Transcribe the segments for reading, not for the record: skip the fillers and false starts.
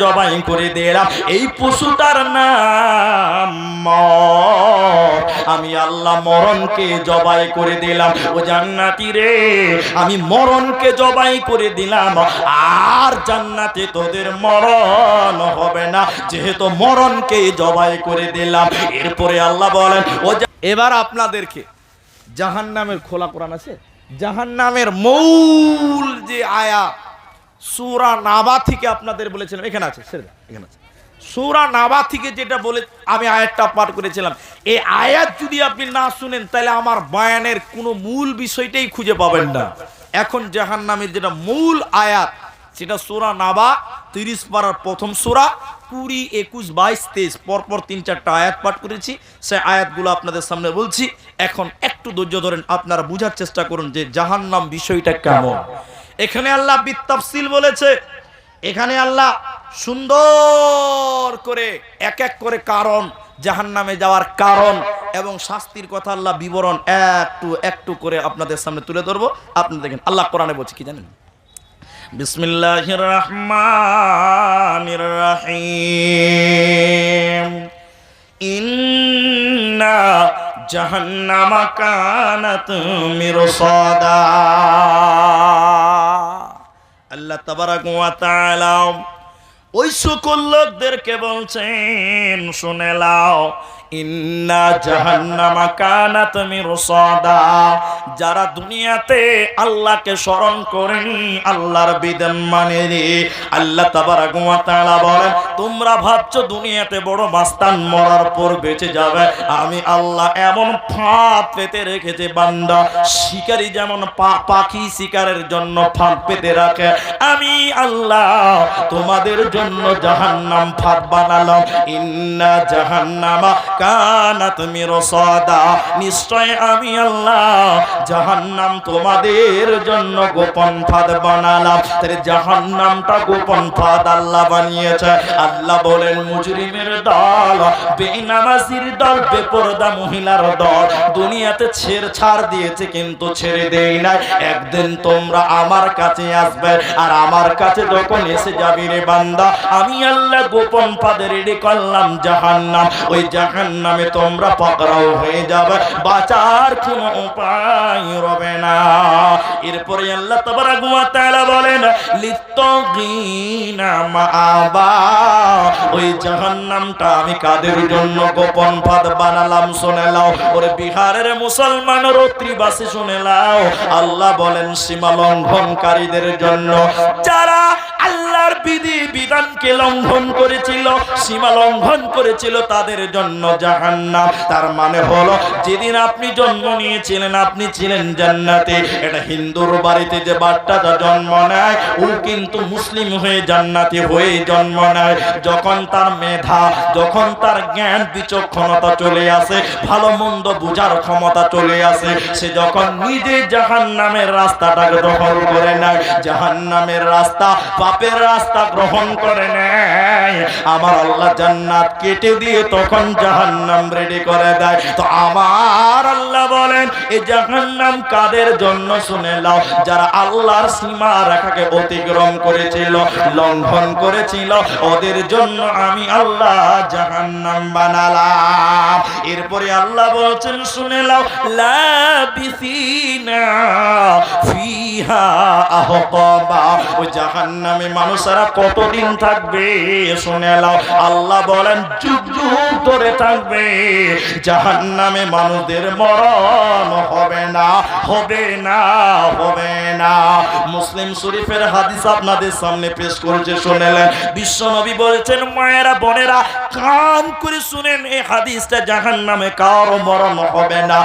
জবাই করে দিলাম এই পশুটার নাম মর। আমি আল্লাহ মরণকে জবাই করে দিলাম। ও জান্নাতি রে, আমি মরণকে জবাই করে দিলাম, আর জান্নাতে তোদের মরণ হবে না, যেহেতু মরণকে জবাই করে দিলাম। এরপরে আল্লাহ বলেন, ও এবার আপনাদেরকে জাহান্নামের খোলা কোরআন আছে, জাহান্নামের মূল যে আয়াত সূরা নাবা থেকে আপনাদের বলেছিলাম, এখানে আছে, এখানে আছে সূরা নাবা থেকে যেটা বলে আমি আয়াতটা পাঠ করেছিলাম। এই আয়াত যদি আপনি না শুনেন তাহলে আমার বয়ানের কোনো মূল বিষয়টাই খুঁজে পাবেন না। এখন জাহান্নামের যেটা মূল আয়াত সেটা সূরা নাবা 30 পারার প্রথম সূরা 20, 21, 22, 23 পরপর 3-4টা আয়াত পাঠ করেছি। সেই আয়াতগুলো আপনাদের সামনে বলছি। এখন একটু ধৈর্য ধরেন, আপনারা বুঝার চেষ্টা করুন যে জাহান্নাম বিষয়টা কেমন। এখানে আল্লাহ বিতাফসিল বলেছে, এখানে আল্লাহ সুন্দর করে এক এক করে কারণ, জাহান্নামে যাওয়ার কারণ এবং শাস্তির কথা আল্লাহ বিবরণ একটু একটু করে আপনাদের সামনে তুলে ধরবো। আপনি দেখেন আল্লাহ কোরআনে বলছে কি জানেন? বিসমিল্লাহির রহমানির রহিম। ইন্না জাহান্নামা কানাত মিরসাদা। আল্লাহ তাবারাক ওয়া তাআলা ওই সকল লোকদেরকে বলছেন, শুনে নাও, ইন্না জাহান্নামা কানাত মিরসাদা। যারা দুনিয়াতে আল্লাহকে স্মরণ করেনি, আল্লাহর বিধান মানেনি, আল্লাহ তাবারাক ওয়া তাআলা বলেন, তোমরা ভাবছো দুনিয়াতে বড় মাস্তান, মরার পর বেঁচে যাবে। আমি আল্লাহ এমন ফাঁদ পেতে রেখেছে বান্দা, শিকারী যেমন পাখি শিকারের জন্য ফাঁদ পেতে রাখে, আমি আল্লাহ তোমাদের জন্য জাহান্নাম ফাঁদ বানালাম। ইন্না জাহান্নামা কানাত মিরসাদা। নিশ্চয় আমি আল্লাহ জাহান্নাম তোমাদের জন্য গোপন ফাঁদ বানালাম। তাহলে জাহান্নামটা গোপন ফাঁদ আল্লাহ বানিয়েছে। আল্লাহ বলেন, মুজরিমের দল, বেনামাজির দল, বেপরদা মহিলার দল দুনিয়াতে ছাড় দিয়েছে কিন্তু ছেড়ে দেই নাই। একদিন তোমরা আমার কাছে আসবে, আর আমার কাছে যখন এসে যাবি রে বান্দা, আমি আল্লাহ গোপন ফাঁদে রেডি করলাম জাহান্নাম। ওই জাহান্নামে তোমরা পাকড়াও হয়ে যাবে, বাঁচার কোনো উপায় হবে না। এরপরে আল্লাহ তাবারাক ওয়া তাআলা বলেন, লিত্তাগিনা মাআবা। ওই জাহান্নামটা আমি কাদের জন্য গোপন ফাঁদ বানালাম শুনে নাও। ওরে বিহারের মুসলমান রত্রিবাসী শুনে নাও, আল্লাহ বলেন সীমা লঙ্ঘনকারীদের জন্য, যারা আল্লাহর বিধি বিধানকে লঙ্ঘন করেছিল, সীমা লঙ্ঘন করেছিল, তাদের জন্য জাহান্নাম। তার মানে হলো, যেদিন আপনি জন্ম নিয়েছিলেন আপনি ছিলেন জান্নাতে। এটা হিন্দুর বাড়িতে যে বাচ্চাটা জন্ম নেয় ও কিন্তু মুসলিম হয়ে জান্নাতি হয়ে জন্ম নেয়। যখন তার মেধা, যখন তার জ্ঞান বিচক্ষণতা চলে আসে, ভালো মন্দ বুঝার ক্ষমতা চলে আসে, সে যখন নিজে জাহান্নামের রাস্তাটাকে দখল করে নেয়, জাহান্নামের রাস্তা, পাপের রাস্তা গ্রহণ করে নেয়, আমার আল্লাহ জান্নাত কেটে দিয়ে তখন জাহান্নাম রেডি করে দেয়। তো আমার আল্লাহ বলেন, এই জাহান্নাম কাদের জন্য শুনে নাও, যারা আল্লাহর সীমা রেখাকে অতিক্রম করেছিল, লঙ্ঘন করেছিল, ওদের জন্য আমি আল্লাহ জাহান্নাম বানালাম। এরপরে আল্লাহ বলছেন, শুনে নাও, লাবিসিনা ফিহা আহকাবা। ওই জাহান্নামে মানুষেরা কতদিন থাকবে শুনে নাও। আল্লাহ বলেন, যুগ যুগ ধরে থাকবে। জাহান্নামে মানুষদের মরণ হবে না, হবে না, হবে না। মুসলিম শরীফের হাদিস আপনাদের সামনে পেশ করেছে, শুনেলেন। বিশ্ব নবী বলছেন, মায়েরা বোনেরা কান করে শুনেন, এই হাদিসটা জাহান্নামে কারো মরণ হবে না।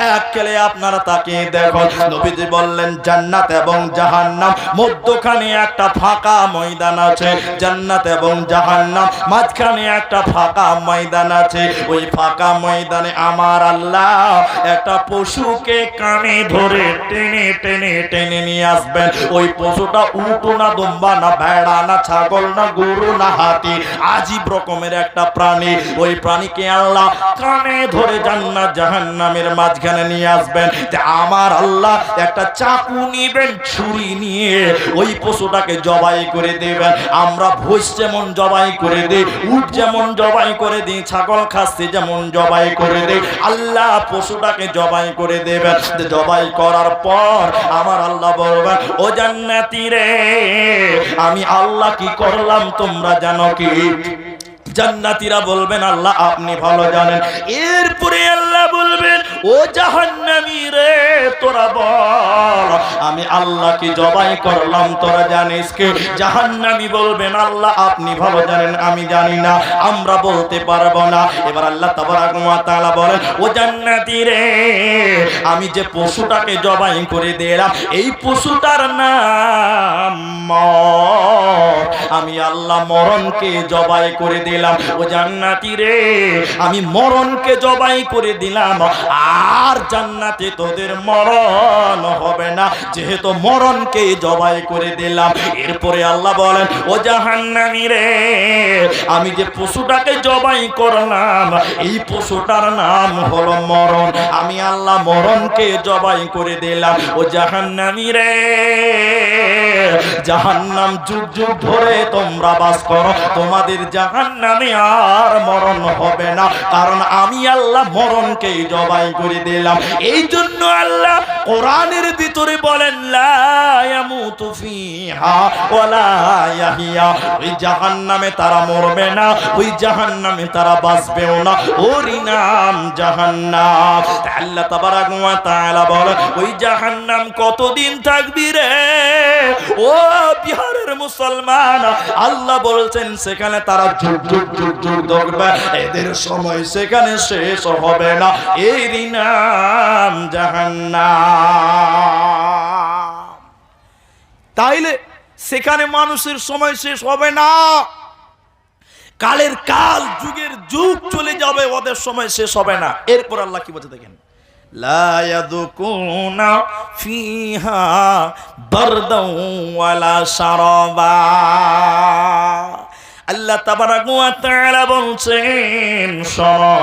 এক কেলে আপনারা তাকিয়ে দেখুন, নবীজি বললেন, জান্নাত এবং জাহান্নাম মধ্যখানে একটা ফাঁকা ময়দান আছে, জান্নাত এবং জাহান্নাম মাঝখানে একটা ফাঁকা ময়দান আছে। ওই ফাঁকা ময়দানে আমার আল্লাহ একটা পশুকে কানে ধরে টেনে টেনে টেনে নিয়ে আসবেন। ওই পশুটা উট না, দুম্বা না, ভেড়া না, ছাগল না, গরু না, হাতি, আজীব রকমের একটা প্রাণী। ওই প্রাণীকে আল্লাহ কানে ধরে জান্নাত জাহান্নামের মাঝখানে নিয়ে আসবেন। আমার আল্লাহ একটা চাকু নিবেন, ছুরি নিয়ে ওই পশুটাকে জবাই করে দেবেন। আমরা ভোজ যেমন জবাই করে দিই, উট যেমন জবাই করে দিই, ছাগল খাসি যেমন জবাই করে দিই, আল্লাহ পশুটাকে জবাই করে দেবেন। জবাই করার পর আমার আল্লাহ বলবেন, ও জান্নাতি রে, আমি আল্লাহ কি করলাম তোমরা জানো কি? জান্নাতীরা বলবেন, আল্লাহ আপনি ভালো জানেন। এরপরে আল্লাহ বলবেন, ও জাহান্নামী রে, তোরা বল আমি আল্লাহ কি জবাই করলাম তোরা জানিস কি? জাহান্নামী বলবেন, আল্লাহ আপনি ভালো জানেন, আমি জানি না, আমরা বলতে পারবো না। এবার আল্লাহ তাবারক ওয়া তাআলা বলেন, ও জান্নাতী রে, আমি যে পশুটাকে জবাই করে দিলাম এই পশুটার নাম মর। আমি আল্লাহ মরণকে জবাই করে দিলাম। ও জান্নাতী রে, আমি মরণকে জবাই করে দিলাম, আর জান্নাতে তোদের মরণ হবে না, যেহেতু মরণকে জবাই করে দিলাম। এরপরে আল্লাহ বলেন, ও জাহান্নামী রে, আমি যে পশুটাকে জবাই করলাম এই পশুটার নাম হলো মরণ। আমি আল্লাহ মরণকে জবাই করে দিলাম। ও জাহান্নামী রে, জাহান্নাম যুগ যুগ ধরে তোমরা বাস করো, তোমাদের জাহান্নামে আর মরণ হবে না, কারণ আমি আল্লাহ মরণকে জবাই করে দিলাম। এই জন্য আল্লাহ কোরআনের ভিতরে বলেন, লা ইয়ামুতু ফিহা ওয়ালা ইয়াহইয়া। ওই জাহান্নামে তারা মরবে না, ওই জাহান্নামে তারা বাঁচবেও না, ওরই নাম জাহান্নাম। আল্লাহ তাবারক ওয়া তাআলা বলেন, ওই জাহান্নাম কতদিন থাকবি রে ও বিহারের মুসলমান? আল্লাহ বলছেন সেখানে তারা যুগ যুগ যুগ যুগ থাকবে, এদের সময় সেখানে শেষ হবে না, এরই নাম জাহান্নাম। তাইলে সেখানে মানুষের সময় শেষ হবে না, কালের কাল যুগের যুগ চলে যাবে, ওদের সময় শেষ হবে না। এরপর আল্লাহ কি বলছে দেখেন, লা ইয়াযকুনা ফিহা বারদাও ওয়ালা শারাবা। আল্লাহ তাবারক ওয়া তাআলা বলছেন, শোনো,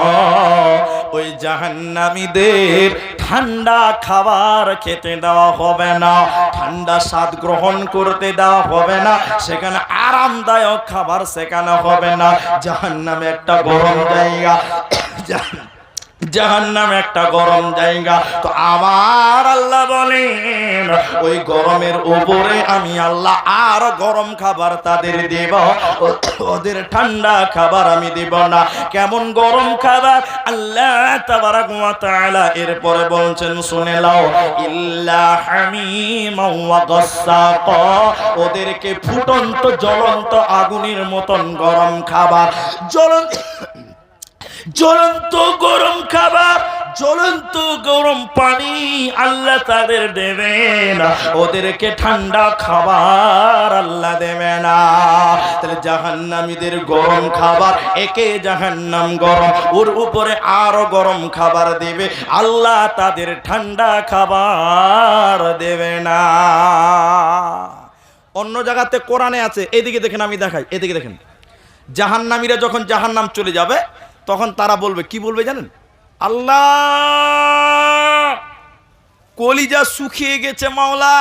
ওই জাহান্নামীদের ঠান্ডা খাবার খেতে দেওয়া হবে না, ঠান্ডা স্বাদ গ্রহণ করতে দেওয়া হবে না, সেখানে আরামদায়ক খাবার সেখানে হবে না। জাহান্নামে একটা গরম জায়গা, জাহান্নাম একটা গরম জায়গা। তো আমার আল্লাহ বলেন, ওই গরমের উপরে আমি আল্লাহ আর গরম খাবার তাদের দেব, ওদের ঠান্ডা খাবার আমি দেব না। কেমন গরম খাবার? আল্লাহ তাবারক ওয়া তাআলা এরপরে বলছেন, শুনে নাও, ইল্লা হামিমা ওয়া গাসসাকা। ওদেরকে ফুটন্ত জ্বলন্ত আগুনের মতন গরম খাবার, জ্বলন্ত গরম খাবার, জ্বলন্ত গরম পানি আল্লাহ তাদের দেবে না, ওদেরকে ঠান্ডা খাবার আল্লাহ দেবে না। তাহলে জাহান্নামীদের গরম খাবার, একে জাহান্নাম গরম, ওর উপরে আরো গরম খাবার দেবে, আল্লাহ তাদের ঠান্ডা খাবার দেবে না। অন্য জায়গাতে কোরআনে আছে, এদিকে দেখেন, আমি দেখাই, এদিকে দেখেন, জাহান্নামীরা যখন জাহান্নাম চলে যাবে তখন তারা বলবে, কি বলবে জানেন? আল্লাহ, কলিজা শুকিয়ে গেছে মাওলা,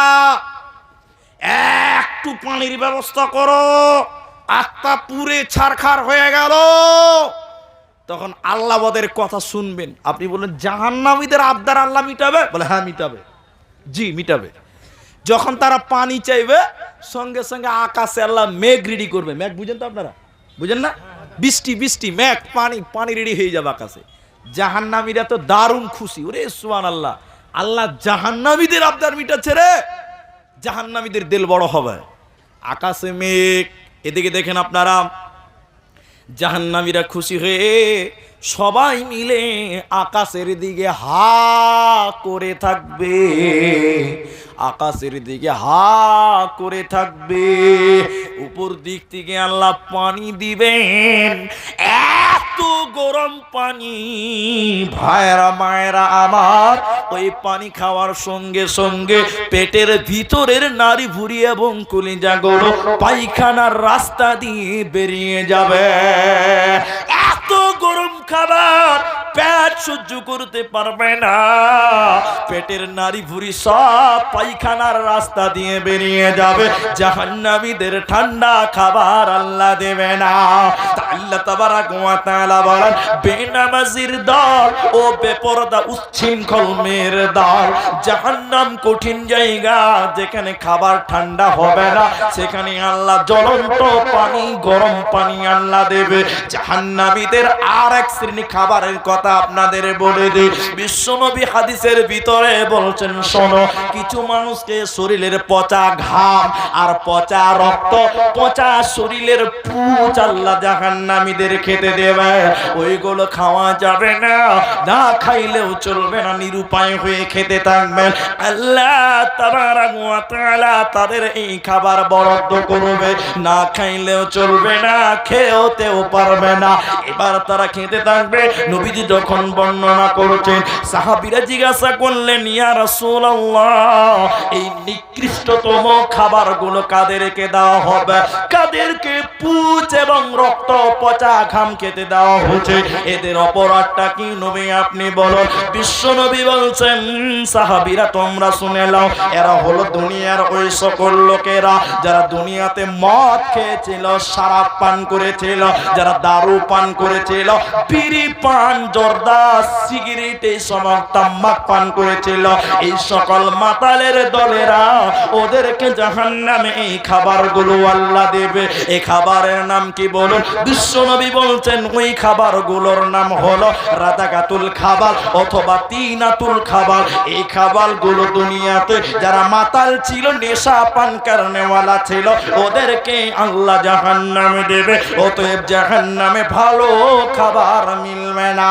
একটু পানির ব্যবস্থা করো, আত্মা পুরে ছারখার হয়ে গেল। তখন আল্লাহ ওদের কথা শুনবেন। আপনি বললেন, জাহান্নামীদের আবদার আল্লাহ মিটাবে? বলে, হ্যাঁ মিটাবে, জি মিটাবে। যখন তারা পানি চাইবে, সঙ্গে সঙ্গে আকাশে আল্লাহ মেঘ রেডি করবে। মেঘ বুঝেন তো আপনারা? বুঝেন না? বৃষ্টি বৃষ্টি মেঘ, পানি রেডি হয়ে যাবে আকাশে। জাহান্নামীরা তো দারুণ খুশি, ওরে সুবহানাল্লাহ, আল্লাহ জাহান্নামীদের আবদার মিটাচ্ছে রে, জাহান্নামীদের দিল বড় হবে। আকাশে মেঘ, এদিকে দেখেন আপনারা, জাহান্নামীরা খুশি হয়ে সবাই মিলে আকাশের দিকে হা করে থাকবে, আকাশের দিকে হা করে থাকবে। উপর দিক থেকে আল্লাহ পানি দিবেন, এত গরম পানি, ভাইরা মায়েরা আমার, ওই পানি খাওয়ার সঙ্গে সঙ্গে পেটের ভিতরের নাড়ি ভুঁড়ি এবং কলিজাগুলো পায়খানার রাস্তা দিয়ে বেরিয়ে যাবে। এত গরম খাবার পেট সহ্য করতে পারবে না, পেটের নাড়ি ভুঁড়ি সব পায়খানার রাস্তা দিয়ে বেরিয়ে যাবে, জাহান্নামীদের ঠান্ডা খাবার আল্লাহ দেবে না। আল্লাহ তাবারাক ওয়া তাআলা বলেন, বেনামাজির দল ও বেপরদা উচ্ছৃঙ্খল মেয়ের দল, জাহান্নাম কঠিন জায়গা, যেখানে খাবার ঠান্ডা হবে না, সেখানে আল্লাহ জ্বলন্ত পানি, গরম পানি আল্লাহ দেবে। জাহান্নামীদের আর এক শ্রেণী খাবারের কথা আপনাদের বলে দিই। বিশ্বনবী হাদিসের ভিতরে বলছেন, শোনো, কিছু মানুষকে শরীরের পচা ঘাম আর পচা রক্ত, পচা শরীরের পুঁজ আল্লাহ জাহান্নামীদের খেতে দেবে। ওইগুলো খাওয়া যাবে না, না খাইলেও চলবে না, নিরুপায় হয়ে খেতে থাকবেন। আল্লাহ তাবারাক ওয়া তাআলা তাদের এই খাবার বরাদ্দ করবে, না খাইলেও চলবে না, খেতেও পারবে না। এবার তারা খেতে থাকবে। নবীজি যখন বর্ণনা করছেন, সাহাবীরা জিজ্ঞাসা করলেন, ইয়া রাসূলুল্লাহ, এই নিকৃষ্টতম খাবারগুলো কাদেরকে দেওয়া হবে? কাদেরকে পুঁজ এবং রক্ত, পচা ঘাম খেতে দেওয়া হচ্ছে? এদের অপরাধটা কি নবী আপনি বলুন। বিশ্ব নবী বলছেন, সাহাবীরা তোমরা শুনে নাও, এরা হলো দুনিয়ার ওই সকল লোকেরা যারা দুনিয়াতে মদ খেয়েছিল, শরাব পান করেছিল, যারা দারু পান করেছিল, বিড়ি পান, জর্দা, সিগারেট, এই সব তামাক পান করেছিল। এই সকল মাতালের দলেরা, ওদেরকে জাহান্নামে এই খাবারগুলো আল্লাহ দেবে। এই খাবারের নাম কি বলুন? বিশ্ব নবী বলছেন, ওই খাবারগুলোর নাম হলো রাজাকাতুল খাবার অথবা তিনাতুল খাবার। এই খাবারগুলো দুনিয়াতে যারা মাতাল ছিল, নেশা পান করনেওয়ালা ছিল, ওদেরকে আল্লাহ জাহান্নামে দেবে। অতএব জাহান্নামে ভালো খাবার মিলবে না,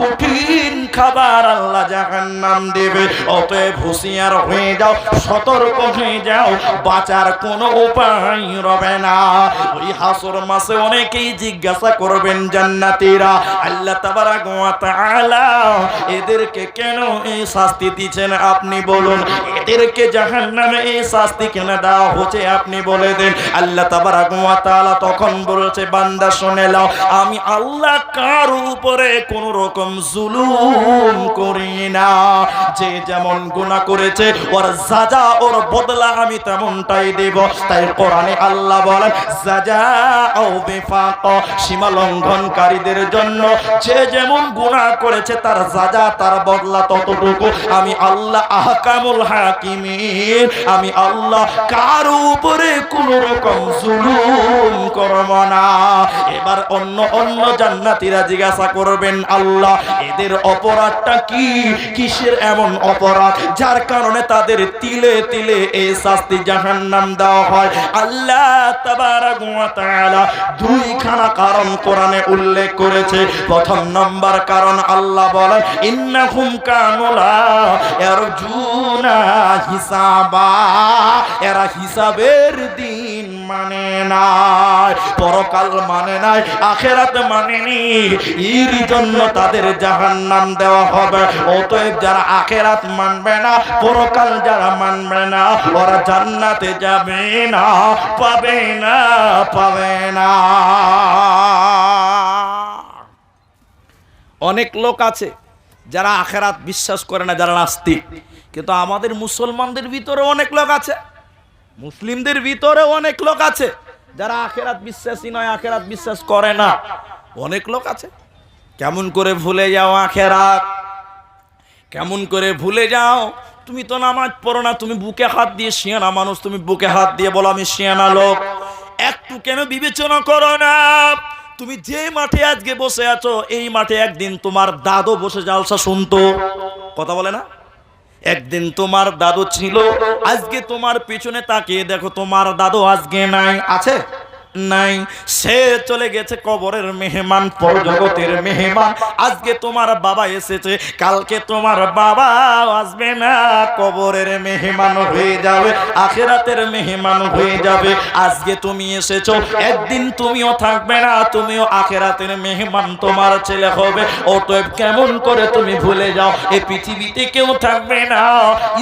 কঠিন খাবার আল্লাহ জাহান্নাম দেবে। অতএব হুঁশিয়ার হয়ে যাও, সতর্ক হয়ে যাও, বাঁচার কোনো উপায় রবে না। ওই হাসর মাসে অনেকেই জিজ্ঞাসা করবেন জান্নাতীরা, আল্লাহ তাবারাক ওয়া তাআলা এদেরকে কেন এই শাস্তি দিচ্ছেন আপনি বলুন, এদেরকে জাহান্নামে এই শাস্তি কেন দেওয়া হচ্ছে আপনি বলে দেন। আল্লাহ তাবারাক ওয়া তাআলা তখন বলেছে, বান্দা শুনে নাও, আমি আল্লাহ কার উপরে কোন রকম জুলুম করি না। যে যেমন গুনাহ করেছে ওর সাজা, ওর বদলা আমি তেমনটাই দেব। তাই কোরআনে আল্লাহ বলেন, সাজাউ বিফাক, সীমা লঙ্ঘনকারীদের জন্য যে যেমন গুনাহ করেছে তার সাজা, তার বদলা ততটুকু। আমি আল্লাহ আহকামুল হাকিমিন, আমি আল্লাহ কার উপরে কোন রকম জুলুম করব না। এবার অন্য জান্নাতীরা জিজ্ঞাসা করবেন, আল্লাহ এদের অপরাধটা কি? কিসের এমন অপরাধ যার কারণে তাদের তিলে তিলে এই শাস্তি জাহান্নাম দেওয়া হয়? আল্লাহ তাবারাক ওয়া তাআলা দুইখানা কারণ কোরআনে উল্লেখ করেছে। প্রথম নম্বর কারণ আল্লাহ বলেন, ইন্নাহুম কানু লা ইয়ারজুনা হিসাবা, এরা হিসাবের দিন মানে নাই, পরকাল মানে নাই, আখিরাত মানেনি, এর জন্য তাদের জাহান্নাম দেওয়া হবে। অতএব যারা আখিরাত মানবে না, পরকাল যারা মানবে না, ওরা জান্নাতে যাবে না, পাবে না, পাবে না। অনেক লোক আছে যারা আখিরাত বিশ্বাস করে না, যারা নাস্তিক। কিন্তু আমাদের মুসলমানদের ভিতরে অনেক লোক আছে, মুসলিমদের ভিতরে অনেক লোক আছে যারা আখিরাত বিশ্বাসী নয়, আখিরাত বিশ্বাস করে না। অনেক লোক আছে। কেমন করে ভুলে যাও আখিরাত? কেমন করে ভুলে যাও? তুমি তো নামাজ পড়ো না, তুমি বুকে হাত দিয়ে, শিয়ানা মানুষ, তুমি বুকে হাত দিয়ে বলো আমি শিয়ানা লোক। একটু কেন বিবেচনা করো না? তুমি যে মাঠে আজকে বসে আছো, এই মাঠে একদিন তোমার দাদু বসে জালসা শুনতো, কথা বলে না? একদিন তোমার দাদু ছিল, আজকে তোমার পিছনে তাকিয়ে দেখো তোমার দাদু আজকে নাই। আছে? নাই। সে চলে গেছে, কবরের মেহমান, পরজগতের মেহমান। আজকে তোমার বাবা এসেছে, কালকে তোমার বাবা আসবে না, কবরের মেহমান হয়ে যাবে, আখিরাতের মেহমান হয়ে যাবে। আজকে তুমি এসেছো, একদিন তুমিও থাকবে না, তুমিও আখিরাতের মেহমান তোমার ছেলে হবে। অতএব কেমন করে তুমি ভুলে যাও এই পৃথিবীতে কেউ থাকবে না।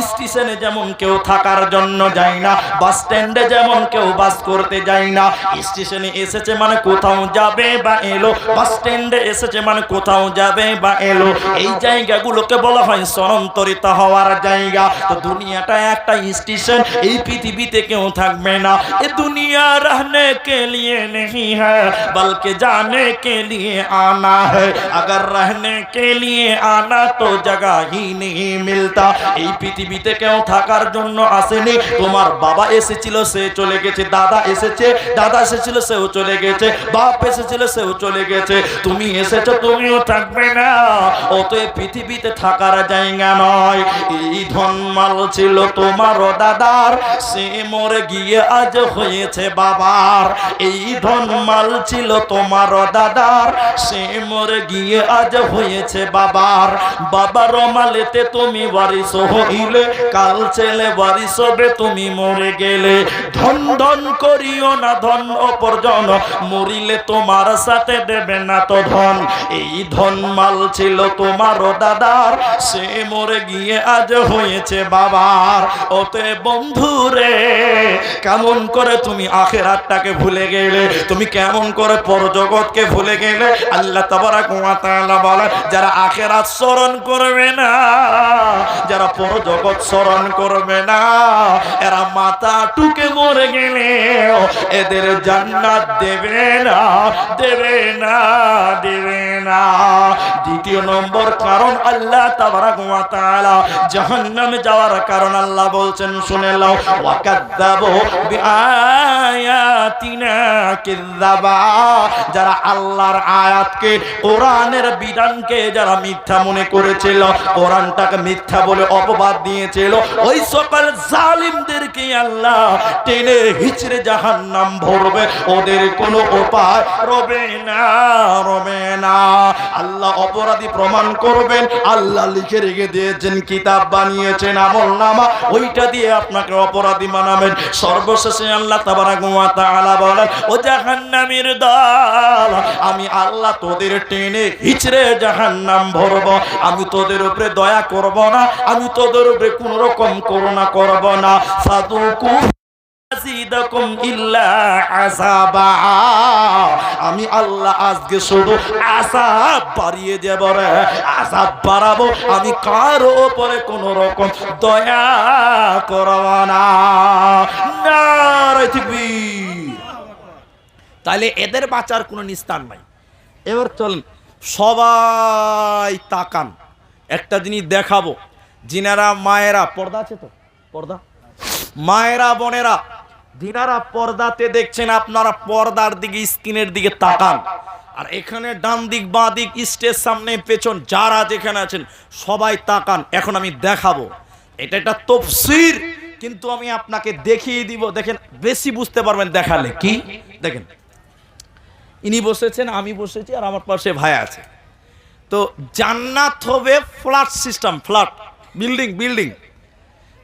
স্টেশনে যেমন কেউ থাকার জন্য যায় না, বাস স্ট্যান্ডে যেমন কেউ বাস করতে যায় না, স্টেশনে এসেছে মানে কোথাও যাবে বা এলো, বাস স্ট্যান্ডে এসেছে মানে কোথাও যাবে বা এলো, এই জায়গাগুলোকে বলা হয় স্থানান্তরিত হওয়ার জায়গা। তো দুনিয়াটা একটা স্টেশন, এই পৃথিবীতে কেউ থাকবে না। এ দুনিয়া रहने के लिए नहीं है बल्कि जाने के लिए आना है, अगर रहने के लिए आना तो जगह ही नहीं मिलता। এই পৃথিবীতে কেউ থাকার জন্য আসেনি। তোমার বাবা এসেছিল, সে চলে গেছে, দাদা এসেছে, দাদা এসেছিল, সেও চলে গেছে, বাপ এসেছিল, সেও চলে গেছে, তুমি এসেছো, তুমিও থাকবে না। অতএব পৃথিবীতে থাকার জায়গা নয়। এই ধনমাল ছিল তোমার দাদার, সে মরে গিয়ে আজ হয়েছে বাবার। এই ধনমাল ছিল তোমার দাদার, সে মরে গিয়ে আজ হয়েছে বাবার। বাবার মালেতে তুমি বারিশ হইলে, কাল ছেলে বারিশ হবে তুমি মরে গেলে। ধন ধন করিও না ধন অপরজন, মরিলে তোমার সাথে দেবে না তো ধন। এই ধন মাল ছিল তোমার দাদার, সে মরে গিয়ে আজ হয়েছে বাবার। ওতে বন্ধুরে, কেমন করে তুমি আখিরাতটাকে ভুলে গেলে, তুমি কেমন করে পরজগৎকে ভুলে গেলে। আল্লাহ তাবারাক ওয়া তাআলা বলেন, যারা আখিরাত স্মরণ করবে না, যারা পরজগৎ স্মরণ করবে না, এরা মাথা টুকে মরে গেলে এদের জান্নাত দেবে না, দেবে না, দেবে না। দ্বিতীয় নম্বর কারণ আল্লাহ তাবারাক ওয়া তাআলা জাহান্নামে যাওয়ার কারণ আল্লাহ বলছেন, শুনে নাও, ওয়া কাযাবু বিআয়াতিনা কিযাবা, যারা আল্লাহর আয়াতকে, কোরআনের বিধানকে যারা মিথ্যা মনে করেছিল, কোরআনটাকে মিথ্যা বলে অপবাদ দিয়েছিল, ওই সকল জালিমদেরকে আল্লাহ টেনে হিচড়ে জাহান্নাম ভরবে, ওদের কোনো উপায় রবে না, রবে না। আল্লাহ অপরাধী প্রমাণ করবেন, আল্লাহ লিখে রেখে দিয়েছেন, কিতাব বানিয়েছেন, আমলনামা, ওইটা দিয়ে আপনাকে অপরাধী বানাবেন। সর্বশেষে আল্লাহ তাবারাক ওয়া তাআলা বলেন, ও জাহান্নামীর দল, আমি আল্লাহ তোদের টেনে হিচড়ে জাহান্নাম ভরব, আমি তোদের উপরে দয়া করব না, আমি তোদের উপরে কোন রকম করুণা করব না। ফাদুকু আজিদাকুম ইল্লা আযাবা, আমি আল্লাহ আজকে শুধু আযাব বাড়িয়ে দেব রে, আযাব বাড়াবো, আমি কারো উপরে কোন রকম দয়া করব না। নারে তাকবীর। তাইলে এদের বাঁচার কোনো নিস্তার নাই। এবার চলেন সবাই তাকান, একটা জিনিস দেখাবো। যিনারা মায়েরা, পর্দা আছে তো, পর্দা, মায়েরা বোনেরা, যিনারা পর্দাতে দেখছেন, আপনারা পর্দার দিকে, স্ক্রিনের দিকে তাকান। আর এখানে ডান দিক বাঁ দিক, স্টেজ সামনে পেছন, যারা যেখানে আছেন সবাই তাকান। এখন আমি দেখাবো, এটা একটা তাফসীর, কিন্তু আমি আপনাকে দেখিয়ে দিব, দেখেন বেশি বুঝতে পারবেন দেখালে। কি দেখেন, ইনি বসেছেন, আমি বসেছি, আর আমার পাশে ভাই আছে। তো জান্নাত হবে flat system, flat building, building.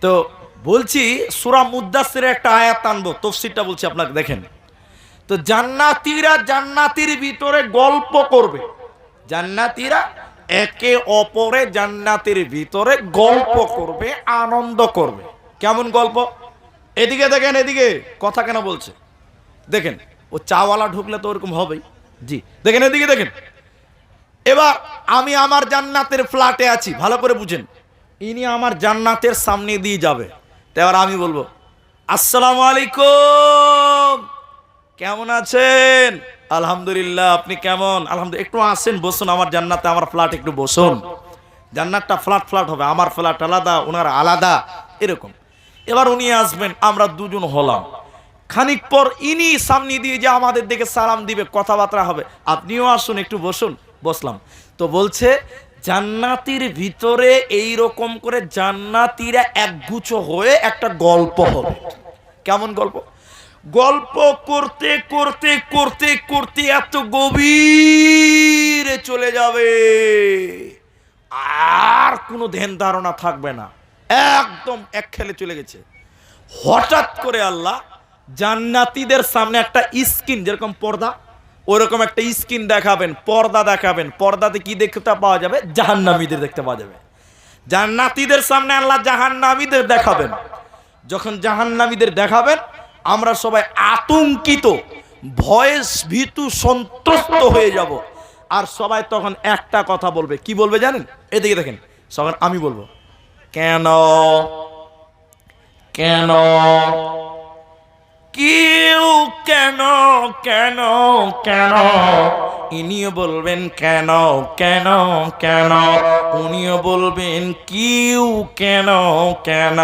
তো বলছি সূরা মুদ্দাসসিরের একটা আয়াত আনবো, তাফসীরটা বলছি আপনাকে, দেখেন। তো জান্নাতীরা জান্নাতীর ভিতরে গল্প করবে, জান্নাতীরা একে অপরে জান্নাতের ভিতরে গল্প করবে, আনন্দ করবে। কেমন গল্প? এদিকে দেখেন, এদিকে কথা কেন বলছে দেখেন। ও চাওয়ালা ঢুকলে তো ওরকম হবেই। জি দেখেন, এদিকে দেখেন। এবার আমি আমার জান্নাতের ফ্ল্যাটে আছি, ভালো করে বুঝেন। ইনি আমার জান্নাতের সামনে দিয়ে যাবে, তো এবার আমি বলবো, আসসালামু আলাইকুম, কেমন আছেন? আলহামদুলিল্লাহ, আপনি কেমন? আলহামদুলিল্লাহ। একটু আসেন, বসুন আমার জান্নাতে, আমার ফ্ল্যাট, একটু বসুন। জান্নাতটা ফ্ল্যাট ফ্ল্যাট হবে, আমার ফ্ল্যাট আলাদা, ওনার আলাদা, এরকম। এবার উনি আসবেন, আমরা দুজন হলাম। খানিক পর ইনি সামনে দিয়ে যে আমাদের দিকে সালাম দিবে, কথাবার্তা হবে, আপনিও আসুন, একটু বসুন। বসলাম। তো বলছে জান্নাতীর ভিতরে এই রকম করে জান্নাতীরা একগুচ্ছ হয়ে একটা গল্প হবে। কেমন গল্প? গল্প করতে করতে করতে করতে এত গভীরে চলে যাবে, আর কোনো ধ্যান ধারণা থাকবে না, একদম এক খেলে চলে গেছে। হঠাৎ করে আল্লাহ জান্নাতীদের সামনে একটা স্ক্রিন, যেরকম পর্দা, ওইরকম একটা স্ক্রিন দেখাবেন, পর্দা দেখাবেন। পর্দাতে কি দেখতে পাওয়া যাবে? জাহান্নামীদের দেখতে পাওয়া যাবে। জান্নাতীদের সামনে আল্লাহ জাহান্নামীদের দেখাবেন। যখন জাহান্নামীদের দেখাবেন, আমরা সবাই আতঙ্কিত ভয়েস ভীতু সন্ত্রস্ত হয়ে যাব। আর সবাই তখন একটা কথা বলবে, কি বলবে জানেন? এদিকে দেখেন, তখন আমি বলবো কেন কেন, কেউ কেন কেন কেন, ইনিও বলবেন কেন কেন কেন, উনিও বলবেন কিউ কেন কেন।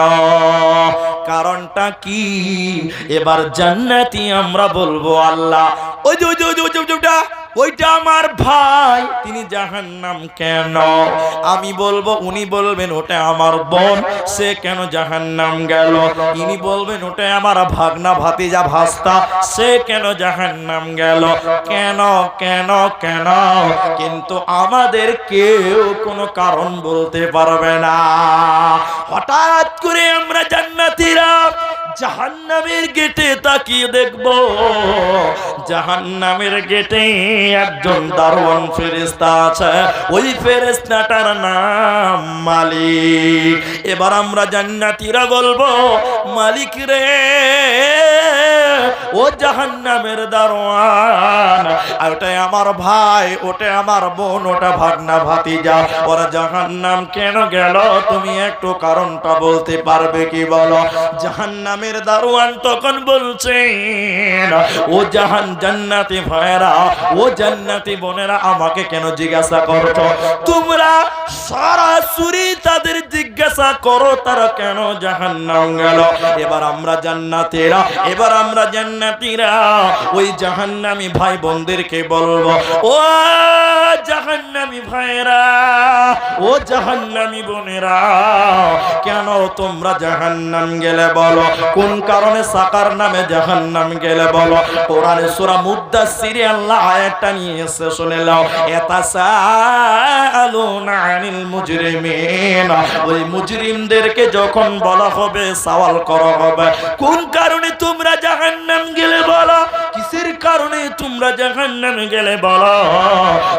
কারণটা কি? এবার জান্নাতি আমরা বলবো আল্লাহ ওই যে ওই যে ওই যে ওই যে ওইটা ওইটা আমার ভাই, তিনি জাহান্নাম কেন? আমি বলবো, উনি বলবেন ওটা আমার বোন, সে কেন জাহান্নাম গেল? ইনি বলবেন ওটা আমার ভাগনা ভাতিজা ভাস্তা, সে কেন জাহান্নাম গেল? কেন কেন কেন, কিন্তু আমাদের কেউ কোনো কারণ বলতে পারবে না। হঠাৎ করে আমরা জান্নাতীরা জাহান্নামের গেটে তাকিয়ে দেখব, জাহান্নামের গেটে একজন দারোয়ান ফেরেশতা আছে, ওই ফেরেশতাটার নাম মালিক। এবার আমরা জান্নাতীরা বলবো, মালিক রে, ও জাহান্নামের দারোয়ান, ওটাই আমার ভাই, ওটা আমার বোন, ওটা ভাগনা ভাতিজা, ওরা জাহান্নাম কেন গেল? তুমি একটু কারণটা বলতে পারবে কি বলো? জাহান্নামের দারোয়ান তখন বলছেন, ও জান্নাতি ভাইরা, ও জান্নাতি বোনেরা, আমাকে কেন জিজ্ঞাসা করছো? তোমরা সরাসরি তাদের জিজ্ঞাসা করো তারা কেন জাহান্নাম গেল। এবার আমরা জান্নাতীরা, এবার আমরা জান্নাতীরা ওই জাহান্নামী ভাই বোনদেরকে বলবো, ও জাহান্নামী ভাইরা, ও জাহান্নামী বোনেরা, কেন তোমরা জাহান্নাম গেলে বলো? কোন কারণে সাকার নামে জাহান্নাম গেলে বলো? কোরআনে সূরা মুদ্দাসসিরে আল্লাহ আয়াতটা নিয়ে এসে শুনে নাও, ইয়াতাসাআলুনা আনিল মুজরিমিন, ওই মুজরিমদেরকে যখন বলা হবে, সওয়াল করা হবে, কোন কারণে তোমরা জাহান্নাম গেলে বলো? কিসের কারণে তোমরা জাহান্নাম গেলে বলো?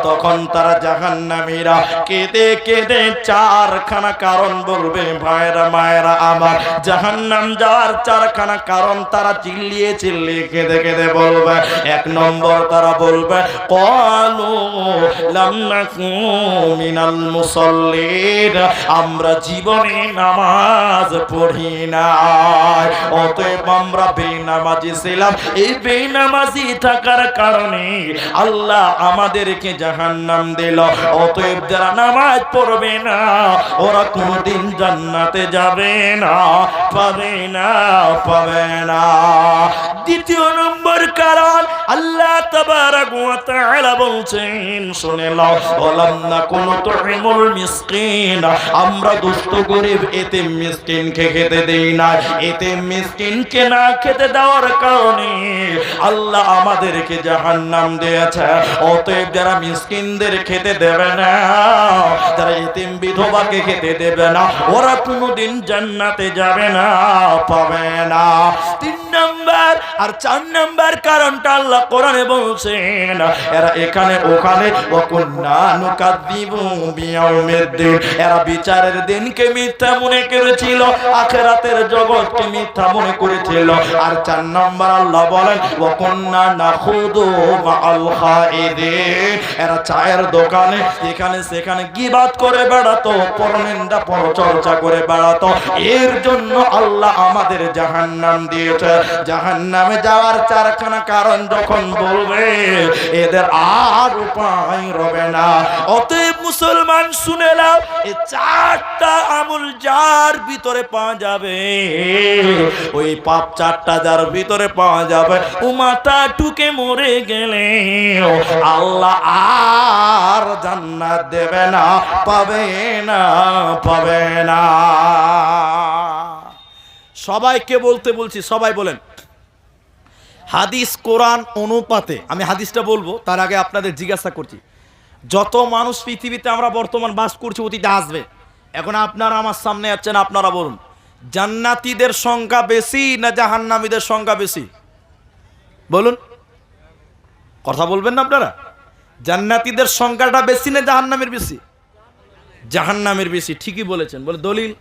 তখন তারা জাহান্নামীরা কেঁদে কেঁদে চারখানা কারণ বলবে। ভাইরা মায়েরা আমার, জাহান্নাম যাওয়ার চারখানা কারণ তারা চিল্লিয়ে চিল্লিয়ে কেঁদে কেঁদে বলবে। এক নম্বর তারা বলবে, ক্বালু লাম নাকু মিনাল মুসাল্লিন, আমরা জীবনে নামাজ পড়ি নাই, অতএব আমরা বেনামাজি ছিলাম। এই বেনামাজি থাকার কারণে আল্লাহ আমাদেরকে জাহান্নাম দিল। অতএব যারা নামাজ পড়বে না, ওরা কোনদিন জান্নাতে যাবে না, পাবে না, পাবে না। দ্বিতীয় নম্বর কারণ, আল্লাহ তাবারাক ওয়া তাআলা বলছেন, শুনে নাও, ওয়ালাম নাকুনু তুইমুল মিসকিন, আমরা দুষ্ট গরীব এতিম মিসকিনকে খেতে দেই না। এতিম মিসকিনকে না খেতে দেওয়ার কারণে আল্লাহ আমাদেরকে জাহান্নাম দিয়েছে। অতএব যারা মিসকিনদের খেতে দেবে না, যারা এতিম বিধবাকে খেতে দেবে না, ওরা কোনোদিন জান্নাতে যাবে না, পাবে না। তিন নাম্বার আর চার নাম্বার কারণটা আল্লাহ কোরআনে বলছেন, এরা এখানে ওখানে ওয়াকুন্না নুকাযযিবু বিয়াউমিদ্দিন, এরা বিচারের দিনকে মিথ্যা মনে করেছিল, আখিরাতের জগৎকে মিথ্যা মনে করেছিল। আর চার নাম্বার আল্লাহ বলেন, ওয়াকুন্না নাখুদু মাআল খাইদিন, এরা চায়ের দোকানে এখানে সেখানে গীবাত করে বেড়াতো, পরনিন্দা পরচর্চা করে বেড়াতো। এর জন্য আল্লাহ আমাদের জাহান্নাম দিয়েছে। জাহান্নামে যাওয়ার চারখানা কারণ যখন বলবে, এদের আর উপায় রবে না। অতএব মুসলমান শুনে নাও, এই চারটা আমল যার ভিতরে পাওয়া যাবে, ওই পাপ চারটা যার ভিতরে পাওয়া যাবে, ও মাথা টুকে মরে গেলে আল্লাহ আর জান্নাত দেবে না, পাবে না, পাবে না। সবাইকে বলতে বলছি, সবাই বলেন হাদিস কোরআন অনুপাতে। আমি হাদিসটা বলবো তার আগে আপনাদের জিজ্ঞাসা করছি, যত মানুষ পৃথিবীতে আমরা বর্তমান বাস করছি, অতীতে আসবে, এখন আপনারা আমার সামনে আছেন, আপনারা বলুন, জান্নাতীদের সংখ্যা বেশি না জাহান্নামীদের সংখ্যা বেশি? বলুন, কথা বলবেন না আপনারা? জান্নাতীদের সংখ্যাটা বেশি না জাহান্নামের বেশি? জাহান্নামের বেশি। ঠিকই বলেছেন। বলে দলিল,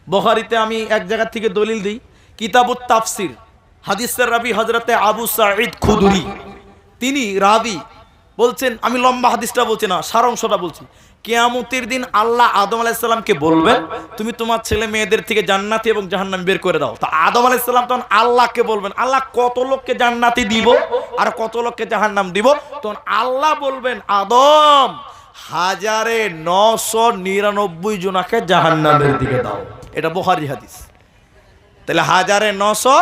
বুখারীতে আমি এক জায়গা থেকে দলিল দিই, কিতাবুত তাফসির, হাদিসের রাবি হযরতে আবু সাঈদ খুদরি, তিনি রাবি বলছেন, আমি লম্বা হাদিসটা বলছি না, সারাংশটা বলছি। কিয়ামতের দিন আল্লাহ আদম আলাইহিস সালামকে বলবেন, তুমি তোমার ছেলে মেয়েদের থেকে জান্নাতি এবং জাহান্নামী বের করে দাও। তো আদম আলাইহিস সালাম তখন আল্লাহকে বলবেন, আল্লাহ কত লোককে জান্নাতি দিব আর কত লোককে জাহান্নাম দিব? তখন আল্লাহ বলবেন, আদম 1999 জনাকে জাহান্নামের দিকে দাও। এটা বুখারী হাদিস। তাহলে 1900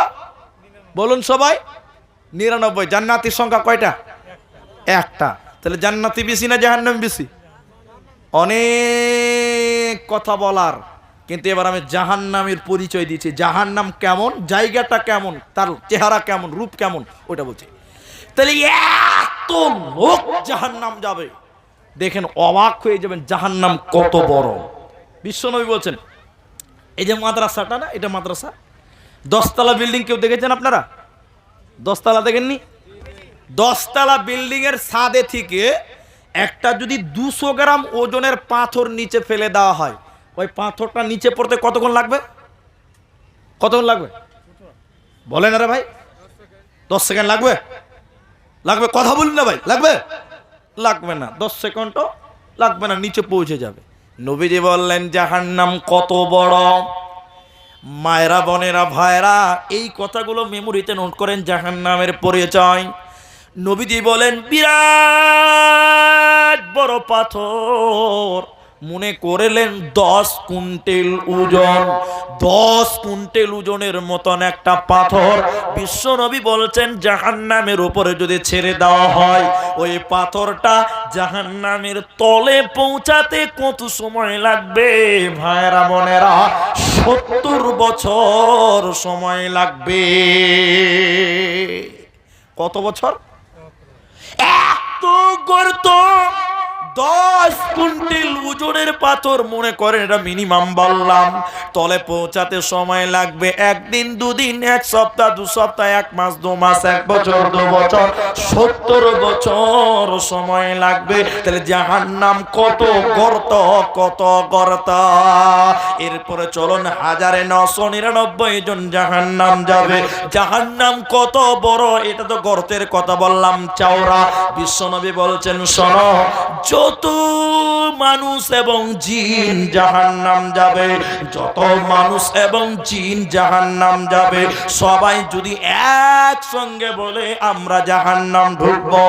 বলুন সবাই, 99। জান্নাতির সংখ্যা কয়টা? একটা। তাহলে জান্নাতি বেশি না জাহান্নাম বেশি? অনেক কথা বলার, কিন্তু এবার আমি জাহান্নামের পরিচয় দিচ্ছি। জাহান্নাম কেমন, জায়গাটা কেমন, তার চেহারা কেমন, রূপ কেমন, ওটা বলছি। তাহলে এত লোক জাহান্নাম যাবে, দেখেন অবাক হয়ে যাবেন জাহান্নাম কত বড়। বিশ্বনবী বলছেন, এই যে মাদ্রাসাটা না, এটা মাদ্রাসা, 10 তলা বিল্ডিং কেউ দেখেছেন আপনারা? 10 তলা দেখেননি? 10 তলা বিল্ডিং এর ছাদে থেকে একটা যদি 200 গ্রাম ওজনের পাথর নিচে ফেলে দেওয়া হয়, ওই পাথরটা নিচে পড়তে কতক্ষণ লাগবে? কতক্ষণ লাগবে বলেন? আরে ভাই 10 সেকেন্ড লাগবে? লাগবে? কথা বলুন না ভাই, লাগবে? লাগবে না, 10 সেকেন্ডও লাগবে না, নিচে পৌঁছে যাবে। নবীজি বললেন জাহান্নাম কত বড়। মায়েরা, বোনেরা, ভাইরা, এই কথাগুলো মেমোরিতে নোট করেন। জাহান্নামের পরিচয় নবীজি বলেন বিরাট বড় পাথর, মনে করলেন 10 কুইন্টাল ওজন, 10 কুইন্টাল ওজনের মতন একটা পাথর। বিশ্বনবী বলছেন জাহান্নামের উপরে যদি ছেড়ে দেওয়া হয়, ওই পাথরটা জাহান্নামের তলে পৌঁছাতে কত সময় লাগবে ভাইরা বোনেরা? 70 বছর সময় লাগবে। কত বছর? এত গর্ত, 10 কুইন্টাল ওজনের পাথর, মনে করেন এটা মিনিমাম বললাম, তলে পৌঁছাতে সময় লাগবে 1 দিন, 2 দিন, 1 সপ্তাহ, 2 সপ্তাহ, 1 মাস, 2 মাস, 1 বছর, 2 বছর, 70 বছর সময় লাগবে। তাহলে জাহান্নাম কত গর্ত, কত গর্ত। এরপরে চলুন 1999 জন জাহান্নাম যাবে। জাহান্নাম কত বড়, এটা তো গর্তের কথা বললাম, চওড়া। বিশ্বনবী বলছেন শোনো, যত মানুষ এবং জিন জাহান্নাম যাবে, যত মানুষ এবং জিন জাহান্নাম যাবে, সবাই যদি একসঙ্গে বলে আমরা জাহান্নাম ঢুকবো,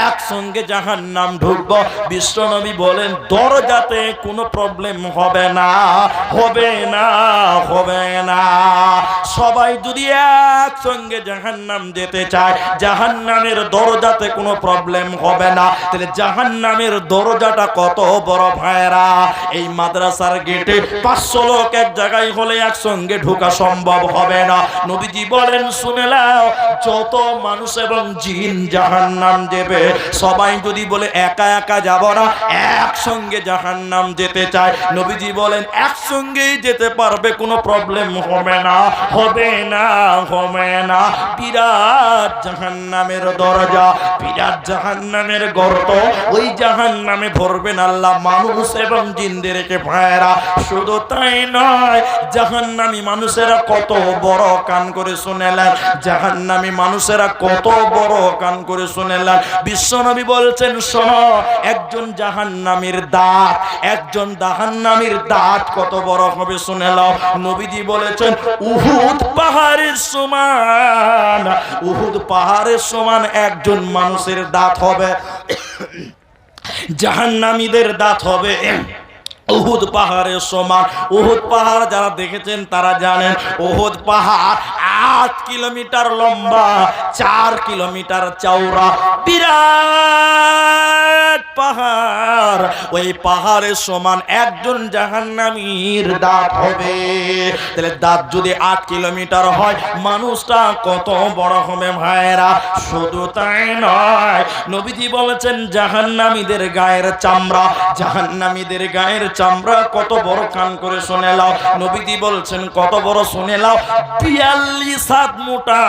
একসঙ্গে জাহান্নাম ঢুকবো, বিশ্বনবী বলেন দরজাতে কোনো প্রবলেম হবে না, হবে না, হবে না। সবাই যদি একসঙ্গে জাহান্নাম যেতে চায়, জাহান্নামের দরজাতে কোনো প্রবলেম হবে না। তাহলে জাহান্নামের দরজাটা কত বড় ভাইরা। এই মাদ্রাসার গেটে 500 লোক এক জায়গায় হলে একসঙ্গে ঢোকা সম্ভব হবে না। নবীজি বলেন শুনে নাও, যত মানুষ এবং জিন জাহান্নাম যাবে, সবাই যদি বলে একা একা যাব না, একসঙ্গে জাহান্নাম যেতে চায়, নবীজি বলেন একসঙ্গেই যেতে পারবে, কোনো প্রবলেম হবে না, হবে না, হবে না। বিরাট জাহান্নামের দরজা, বিরাট জাহান্নামের গর্ত, ওই জাহান্নামে ভরবেন আল্লাহ মানুষ এবং জিনদেরকে ভাইরা। শুধু তাই নয়, জাহান্নামী মানুষেরা কত বড় কান করে শুনেলেন, জাহান্নামী মানুষেরা কত বড় কান করে শুনেলেন। বিশ্বনবী বলছেন শোনো, একজন জাহান্নামীর দাঁত, একজন জাহান্নামীর দাঁত কত বড় হবে শুনে নাও। নবীজি বলেছেন উহুদ পাহাড়ের সমান, উহুদ পাহাড়ের সমান একজন মানুষের দাঁত হবে। জাহান্নামীদের দাঁত হবে উহুদ পাহাড়ের সমান। উহুদ পাহাড় যারা দেখেছেন তারা জানেন, উহুদ পাহাড় 8 কিলোমিটার লম্বা, 4 কিলোমিটার চওড়া, বিরাট পাহাড়। ওই পাহাড়ের সমান একজন জাহান্নামীর দাঁত হবে। তাহলে দাঁত যদি 8 কিলোমিটার হয়, মানুষটা কত বড় হবে ভাইরা। শুধু তাই নয়, নবীজি বলেছেন জাহান্নামীদের গায়ের চামড়া, জাহান্নামীদের গায়ের চামড়া কত বড়, কান করে শুনে নাও। নবীজি বলছেন কত বড় শুনে নাও, 42 হাত মোটা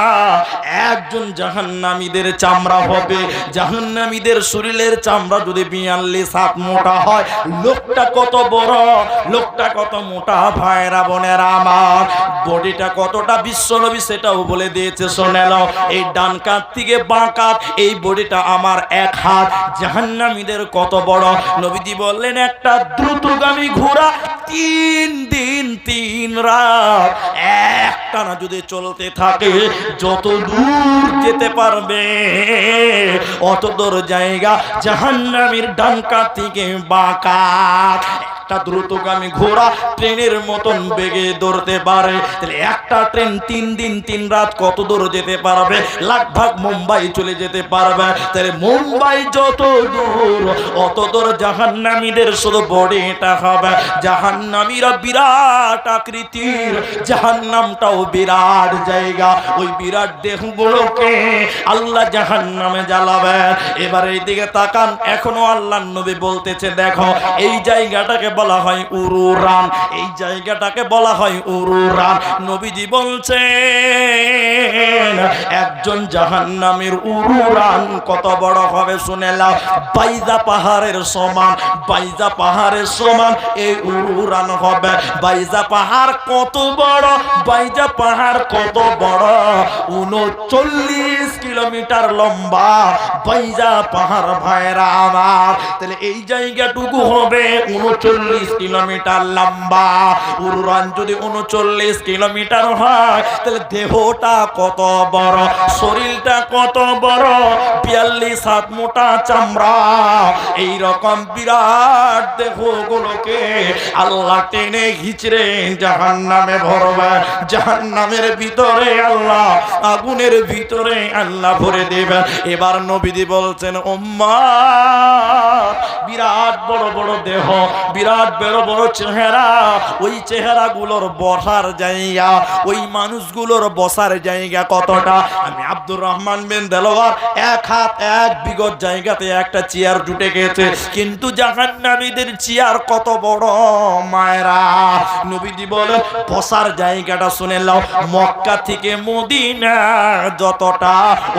একজন জাহান্নামীদের চামড়া হবে। জাহান্নামীদের শরীরের চামড়া যদি 42 হাত মোটা হয়। লোকটা কত বড়, লোকটা কত মোটা ভাইরা বোনেরা আমার, বডিটা কতটা বিশ্বনবী সেটাও বলে দিয়েছে। শুনে নাও, এই ডান কাঁধ থেকে বাঁ কাঁধ, এই বডিটা আমার এক হাত। জাহান্নামীদের কত বড়, নবীজি বললেন একটা দ্রুতগামী ঘোড়া 3 দিন 3 রাত একটানা যদি চলতে থাকে, যত দূর যেতে পারবে অত দূর জায়গা জাহান্নামীর ডান কাঁধ থেকে বাঁ কাঁধ। একটা দ্রুতগামী ঘোড়া ট্রেনের মতন বেগে দৌড়তে পারে, তাহলে একটা ট্রেন 3 দিন 3 রাত কত দূর যেতে পারবে? লাগভাগ মুম্বাই চলে যেতে পারবে। তাহলে মুম্বাই যত দূর অত দূর জাহান্নামীদের শুধু বডিটা হবে। জাহান্নামীরা বিরাট আকৃতির, জাহান্নামটাও বিরাট জায়গা। ওই বিরাট দেহগুলোকে আল্লাহ জাহান্নামে জ্বালাবেন। এবার এই দিকে তাকান, এখনো আল্লাহর নবী বলতেছে দেখো এই জায়গাটাকে বলা হয় উরুরান, এই জায়গাটাকে বলা হয় উরুরান। নবীজি বলছেন একজন জাহান্নামীর উরুরান কত বড় হবে শুনে নাও, বাইজা পাহাড়ের সমান, বাইজা পাহাড়ের সমান এই উরুরান হবে। বাইজা পাহাড় কত বড়, বাইজা পাহাড় কত বড়? 39 কিলোমিটার লম্বা বাইজা পাহাড় ভাইরা আমার। তাহলে এই জায়গাটুকু হবে 39 কিলোমিটার লম্বা। উরুরান যদি 39 কিলোমিটার হয়, তাহলে দেহটা কত বড়, শরীরটা কত বড়, 42 হাত মোটা চামড়া। এই রকম বিরাট দেহগুলোকে আল্লাহ টেনে ঘিচড়ে জাহান্নামে ভরবে। জাহান্নামের ভিতরে আল্লাহ, আগুনের ভিতরে আল্লাহ ভরে দেবেন। এবার নবীজি বলছেন উম্মাহ, বিরাট বড় বড় দেহ, বিরাট বড় বড় চেহারা, ওই চেহারাগুলোর বসার জায়গা, ওই মানুষগুলোর বসার জায়গা কতটা? আমি আব্দুর রহমান বিন দেলোয়ার এক হাত এক বিগত জায়গাতে একটা চেয়ার জুটে গেছে, কিন্তু জাহান্নামীদের চেয়ার কত বড় মায়েরা। নবীজি বলেন বসার জায়গাটা শুনে নাও, মক্কা থেকে মদিনা যতটা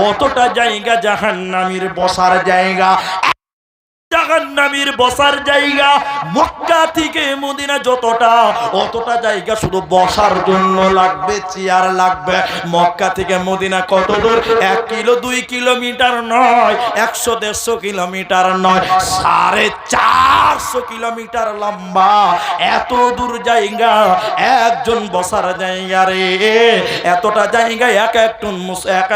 অতটা জায়গা জাহান্নামীর বসার জায়গা। জাহান্নামীর বসার জায়গা মক্কা থেকে মদিনা যতটা অতটা জায়গা শুধু বসার জন্য লাগবে, চেয়ার লাগবে। মক্কা থেকে মদিনা কত দূর? 1 কিলো 2 কিলোমিটার নয়, 100-150 কিলোমিটার নয়, 450 কিলোমিটার লম্বা। এত দূর জায়গা একজন বসার জায়গা রে, এতটা জায়গা এক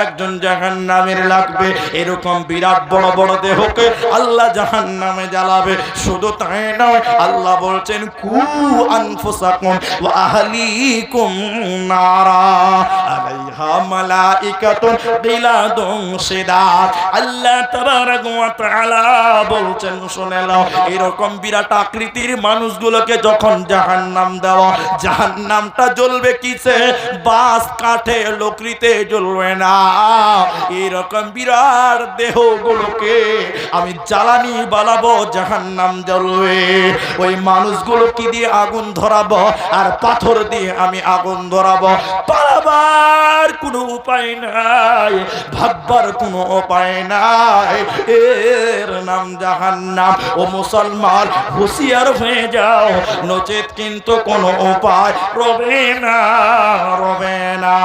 একজন জাহান্নামীর লাগবে। এরকম বিরাট বড় বড় দেহকে আল্লাহ জাহান্নামে জ্বালাবে। শুধু তাই নয়, আল্লাহ বলছেন কু আনফুসাকুম ওয়া আহলিকুম নারা আলাইহা মালাইকাতুন গিলাদুন শিদাদ। আল্লাহ তাবারাক ওয়া তাআলা বলছেন শুনে নাও, এরকম বিরাট আকৃতির মানুষগুলোকে যখন জাহান্নাম দেওয়া, জাহান্নামটা জ্বলবে কিসে? বাঁশ কাঠে লকড়িতে জ্বলবে না। এরকম বিরাট দেহগুলোকে আমি জ্বালানি বানাবো, জাহান্নাম জ্বলবে। ওই মানুষগুলো কি দিয়ে আগুন ধরাবো? আর পাথর দিয়ে আমি আগুন ধরাবো। পালাবার কোনো উপায় নাই, ভাববার কোনো উপায় নাই, এর নাম জাহান্নাম। ও মুসলমান হুঁশিয়ার হয়ে যাও, নচেত কিন্তু কোনো উপায় রবে না, রবে না।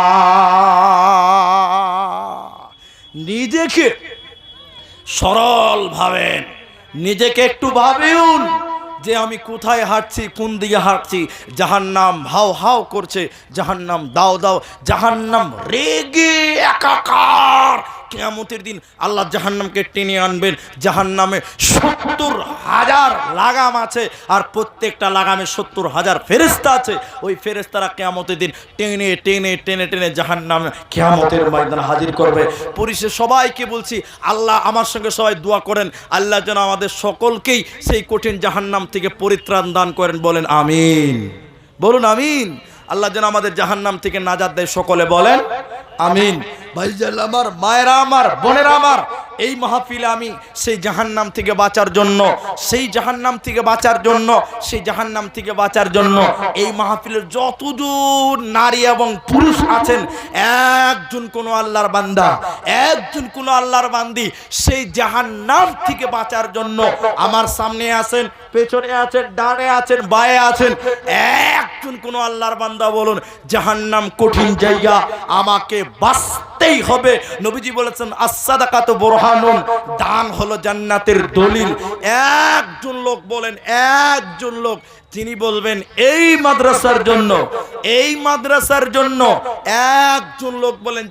নিজেকে সরল ভাবেন, নিজেকে একটু ভাবুন যে আমি কোথায় হাঁটছি, কোন দিকে হাঁটছি। জাহান্নাম হাও হাও করছে, জাহান্নাম দাও দাও, জাহান্নাম রেগে একাকার। কিয়ামতের দিন আল্লাহ জাহান্নামকে টেনে আনবেন। জাহান্নামে 70,000 লাগাম আছে, আর প্রত্যেকটা লাগামে 70,000 ফেরেশতা আছে। ওই ফেরেশতারা কিয়ামতের দিন টেনে টেনে টেনে টেনে জাহান্নামে কিয়ামতের ময়দানে হাজির করবে। পরিশেষে সবাইকে বলছি, আল্লাহ আমার সঙ্গে সবাই দোয়া করেন, আল্লাহ যেন আমাদের সকলকেই সেই কঠিন জাহান্নাম থেকে পরিত্রাণ দান করেন। বলেন আমিন, বলুন আমিন। আল্লাহ যেন আমাদের জাহান্নাম থেকে নাজাত দেয়, সকলে বলেন আমিন। ভাইজান আমার, মায়েরা আমার, বোনেরা আমার, এই মাহফিলে আমি সেই জাহান্নাম থেকে বাঁচার জন্য, সেই জাহান্নাম থেকে বাঁচার জন্য, সেই জাহান্নাম থেকে বাঁচার জন্য এই মাহফিলের যতজন নারী এবং পুরুষ আছেন, একজন কোনো আল্লাহর বান্দা, একজন কোনো আল্লাহর বান্দি সেই জাহান্নাম থেকে বাঁচার জন্য আমার সামনে আছেন, পেছনে আছেন, ডানে আছেন, বায়ে আছেন, একজন কোনো আল্লাহর বান্দা বলুন জাহান্নাম কঠিন জায়গা, আমাকে বাঁচতেই হবে। নবীজি বলেছেন as-সাদাকাতু বুরহানুন, দান হলো জান্নাতের দলিল। একজন লোক বলেন, একজন লোক যিনি বলবেন এই মাদ্রাসার জন্য, এই মাদ্রাসার জন্য একজন লোক বলেন